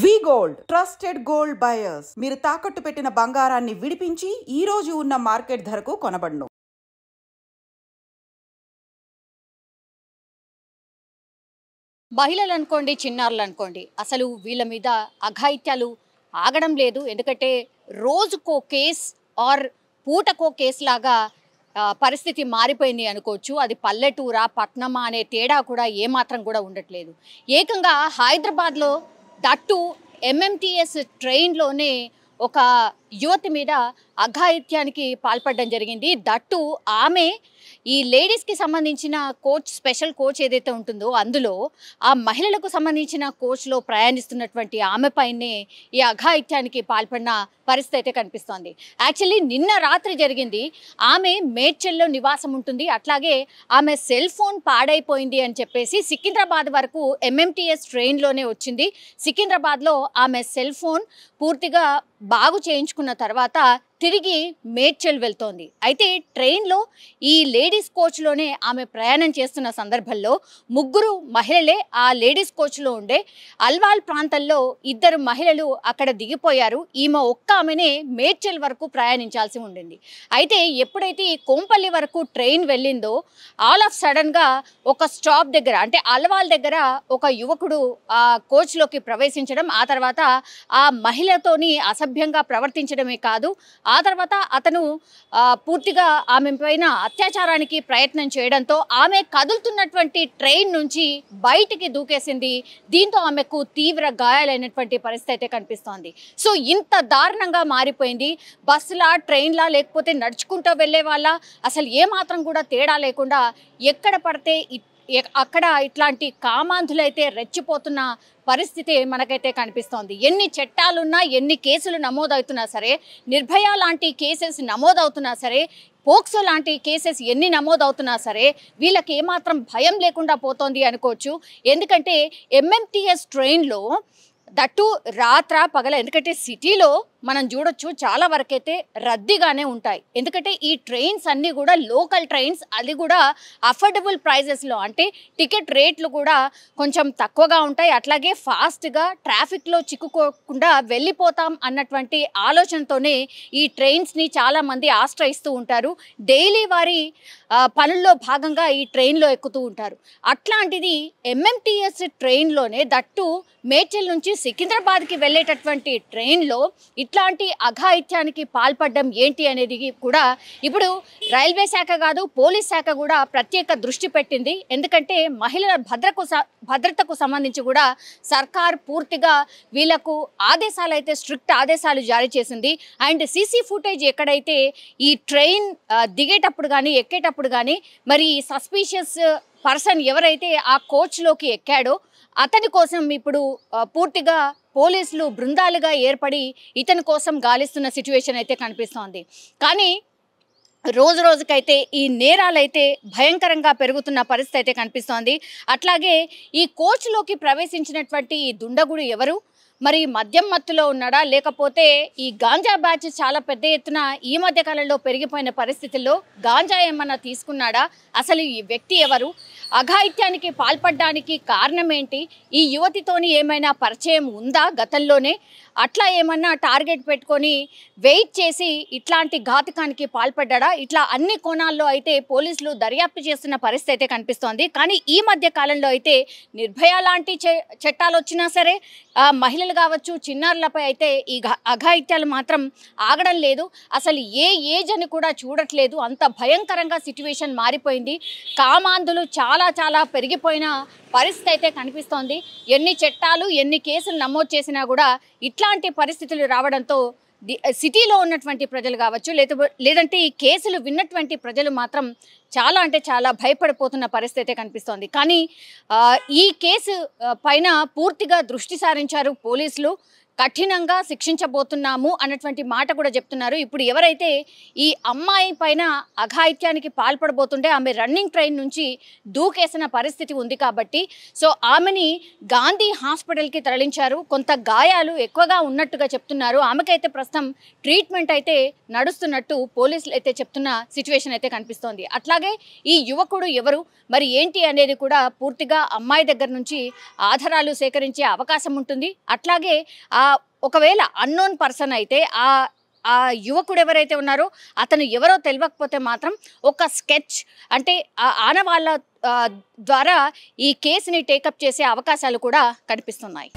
వి gold trusted gold buyers మీరు తాకట్టు పెట్టిన బంగారాన్ని విడిపించి ఈ రోజు ఉన్న మార్కెట్ ధరకు కొనబడును. మహిళలు అనుకోండి, చిన్నారులు అనుకోండి, అసలు వీళ్ళ మీద అఘాయిత్యాలు ఆగడం లేదు. ఎందుకంటే రోజుకో కేస్ ఆర్ పూటకో కేసు లాగా పరిస్థితి మారిపోయింది అనుకోవచ్చు. అది పల్లెటూరా పట్నమా అనే తేడా కూడా ఏమాత్రం కూడా ఉండట్లేదు. ఏకంగా హైదరాబాద్లో దట్టు ఎంఎంటీఎస్ ట్రైన్లోనే ఒక యువతి మీద అఘాయిత్యానికి పాల్పడడం జరిగింది. దట్టు ఆమె ఈ లేడీస్కి సంబంధించిన కోచ్, స్పెషల్ కోచ్ ఏదైతే ఉంటుందో అందులో ఆ మహిళలకు సంబంధించిన కోచ్లో ప్రయాణిస్తున్నటువంటి ఆమెపైనే ఈ అఘాయిత్యానికి పాల్పడిన పరిస్థితి అయితే కనిపిస్తోంది. యాక్చువల్లీ నిన్న రాత్రి జరిగింది. ఆమె మేడ్చల్లో నివాసం ఉంటుంది. అట్లాగే ఆమె సెల్ ఫోన్ పాడైపోయింది అని చెప్పేసి సికింద్రాబాద్ వరకు ఎంఎంటీఎస్ ట్రైన్లోనే వచ్చింది. సికింద్రాబాద్లో ఆమె సెల్ ఫోన్ పూర్తిగా బాగు చేయించుకున్న తర్వాత తిరిగి మేడ్చల్ వెళ్తోంది. అయితే ట్రైన్లో ఈ లేడీస్ కోచ్లోనే ఆమె ప్రయాణం చేస్తున్న సందర్భంలో ముగ్గురు మహిళలే ఆ లేడీస్ కోచ్లో ఉండే. అల్వాల్ ప్రాంతంలో ఇద్దరు మహిళలు అక్కడ దిగిపోయారు. ఈమె ఒక్క ఆమెనే మేడ్చల్ వరకు ప్రయాణించాల్సి ఉండింది. అయితే ఎప్పుడైతే ఈ కోంపల్లి వరకు ట్రైన్ వెళ్ళిందో ఆల్ ఆఫ్ సడన్గా ఒక స్టాప్ దగ్గర, అంటే అల్వాల్ దగ్గర ఒక యువకుడు ఆ కోచ్లోకి ప్రవేశించడం, ఆ తర్వాత ఆ మహిళతోని అసభ్యంగా ప్రవర్తించడమే కాదు, ఆ తర్వాత అతను పూర్తిగా ఆమె పైన అత్యాచారానికి ప్రయత్నం చేయడంతో ఆమె కదులుతున్నటువంటి ట్రైన్ నుంచి బయటికి దూకేసింది. దీంతో ఆమెకు తీవ్ర గాయాలైనటువంటి పరిస్థితి అయితే కనిపిస్తోంది. సో ఇంత దారుణంగా మారిపోయింది. బస్సులా, ట్రైన్లా, లేకపోతే నడుచుకుంటూ వెళ్ళే వాళ్ళ, అసలు ఏమాత్రం కూడా తేడా లేకుండా ఎక్కడ పడితే అక్కడ ఇట్లాంటి కామాంధులైతే రెచ్చిపోతున్న పరిస్థితి మనకైతే కనిపిస్తోంది. ఎన్ని చట్టాలున్నా, ఎన్ని కేసులు నమోదవుతున్నా సరే, నిర్భయ లాంటి కేసెస్ నమోదవుతున్నా సరే, పోక్సో లాంటి కేసెస్ ఎన్ని నమోదవుతున్నా సరే వీళ్ళకి ఏమాత్రం భయం లేకుండా పోతోంది అనుకోవచ్చు. ఎందుకంటే ఎంఎంటీఎస్ ట్రైన్లో దట్టు రాత్ర పగల, ఎందుకంటే సిటీలో మనం చూడొచ్చు చాలా వరకైతే రద్దీగానే ఉంటాయి. ఎందుకంటే ఈ ట్రైన్స్ అన్నీ కూడా లోకల్ ట్రైన్స్, అది కూడా అఫోర్డబుల్ ప్రైజెస్లో, అంటే టికెట్ రేట్లు కూడా కొంచెం తక్కువగా ఉంటాయి. అట్లాగే ఫాస్ట్గా ట్రాఫిక్లో చిక్కుకోకుండా వెళ్ళిపోతాం అన్నటువంటి ఆలోచనతోనే ఈ ట్రైన్స్ని చాలామంది ఆశ్రయిస్తూ ఉంటారు. డైలీ వారి పనుల్లో భాగంగా ఈ ట్రైన్లో ఎక్కుతూ ఉంటారు. అట్లాంటిది ఎంఎంటీఎస్ ట్రైన్లోనే, దట్టు మేడ్చల్ నుంచి సికింద్రాబాద్కి వెళ్ళేటటువంటి ట్రైన్లో ఇట్లాంటి అఘాయిత్యానికి పాల్పడడం ఏంటి అనేది కూడా ఇప్పుడు రైల్వే శాఖ కాదు, పోలీస్ శాఖ కూడా ప్రత్యేక దృష్టి పెట్టింది. ఎందుకంటే మహిళల భద్రతకు సంబంధించి కూడా సర్కార్ పూర్తిగా వీళ్లకు ఆదేశాలు అయితే, స్ట్రిక్ట్ ఆదేశాలు జారీ చేసింది. అండ్ సీసీ ఫుటేజ్ ఎక్కడైతే ఈ ట్రైన్ దిగేటప్పుడు కానీ ఎక్కేటప్పుడు కానీ మరి సస్పీషియస్ పర్సన్ ఎవరైతే ఆ కోచ్లోకి ఎక్కాడో అతని కోసం ఇప్పుడు పూర్తిగా పోలీసులు బృందాలుగా ఏర్పడి ఇతని కోసం గాలిస్తున్న సిచ్యువేషన్ అయితే కనిపిస్తోంది. కానీ రోజు రోజుకైతే ఈ నేరాలైతే భయంకరంగా పెరుగుతున్న పరిస్థితి అయితే కనిపిస్తోంది. అట్లాగే ఈ కోచ్లోకి ప్రవేశించినటువంటి ఈ దుండగుడు ఎవరు? మరి మద్యం మత్తులో ఉన్నాడా, లేకపోతే ఈ గాంజా బ్యాచ్ చాలా పెద్ద ఎత్తున ఈ మధ్య కాలంలో పెరిగిపోయిన పరిస్థితుల్లో గాంజా ఏమన్నా తీసుకున్నాడా? అసలు ఈ వ్యక్తి ఎవరు? అఘాయిత్యానికి పాల్పడడానికి కారణం ఏంటి? ఈ యువతితోని ఏమైనా పరిచయం ఉందా గతంలోనే? అట్లా ఏమన్నా టార్గెట్ పెట్టుకొని వెయిట్ చేసి ఇట్లాంటి ఘాతుకానికి పాల్పడ్డా? ఇట్లా అన్ని కోణాల్లో అయితే పోలీసులు దర్యాప్తు చేస్తున్న పరిస్థితి అయితే కనిపిస్తోంది. కానీ ఈ మధ్య కాలంలో అయితే నిర్భయ లాంటి చట్టాలు వచ్చినా సరే మహిళలు కావచ్చు, చిన్నారులపై అయితే ఈ అఘాయిత్యాలు మాత్రం ఆగడం లేదు. అసలు ఏ ఏజ్ అని కూడా చూడట్లేదు. అంత భయంకరంగా సిచ్యువేషన్ మారిపోయింది. కామాంధులు చాలా చాలా పెరిగిపోయిన పరిస్థితి అయితే కనిపిస్తోంది. ఎన్ని చట్టాలు, ఎన్ని కేసులు నమోదు చేసినా కూడా ఇట్లాంటి పరిస్థితులు రావడంతో సిటీలో ఉన్నటువంటి ప్రజలు కావచ్చు, లేదంటే ఈ కేసులు విన్నటువంటి ప్రజలు మాత్రం చాలా అంటే చాలా భయపడిపోతున్న పరిస్థితి కనిపిస్తోంది. కానీ ఈ కేసు పైన పూర్తిగా దృష్టి సారించారు పోలీసులు. కఠినంగా శిక్షించబోతున్నాము అన్నటువంటి మాట కూడా చెప్తున్నారు. ఇప్పుడు ఎవరైతే ఈ అమ్మాయి పైన అఘాయిత్యానికి పాల్పడబోతుంటే ఆమె రన్నింగ్ ట్రైన్ నుంచి దూకేసిన పరిస్థితి ఉంది కాబట్టి సో ఆమెని గాంధీ హాస్పిటల్కి తరలించారు. కొంత గాయాలు ఎక్కువగా ఉన్నట్టుగా చెప్తున్నారు. ఆమెకైతే ప్రస్తుతం ట్రీట్మెంట్ అయితే నడుస్తున్నట్టు పోలీసులు అయితే చెప్తున్న సిచ్యువేషన్ అయితే కనిపిస్తోంది. అట్లాగే అట్లాగే ఈ యువకుడు ఎవరు, మరి ఏంటి అనేది కూడా పూర్తిగా అమ్మాయి దగ్గర నుంచి ఆధారాలు సేకరించే అవకాశం ఉంటుంది. అట్లాగే ఒకవేళ అన్నోన్ పర్సన్ అయితే ఆ యువకుడు ఎవరైతే ఉన్నారో అతను ఎవరో తెలియకపోతే మాత్రం ఒక స్కెచ్ అంటే ఆనవాళ్ళ ద్వారా ఈ కేసుని టేకప్ చేసే అవకాశాలు కూడా కనిపిస్తున్నాయి.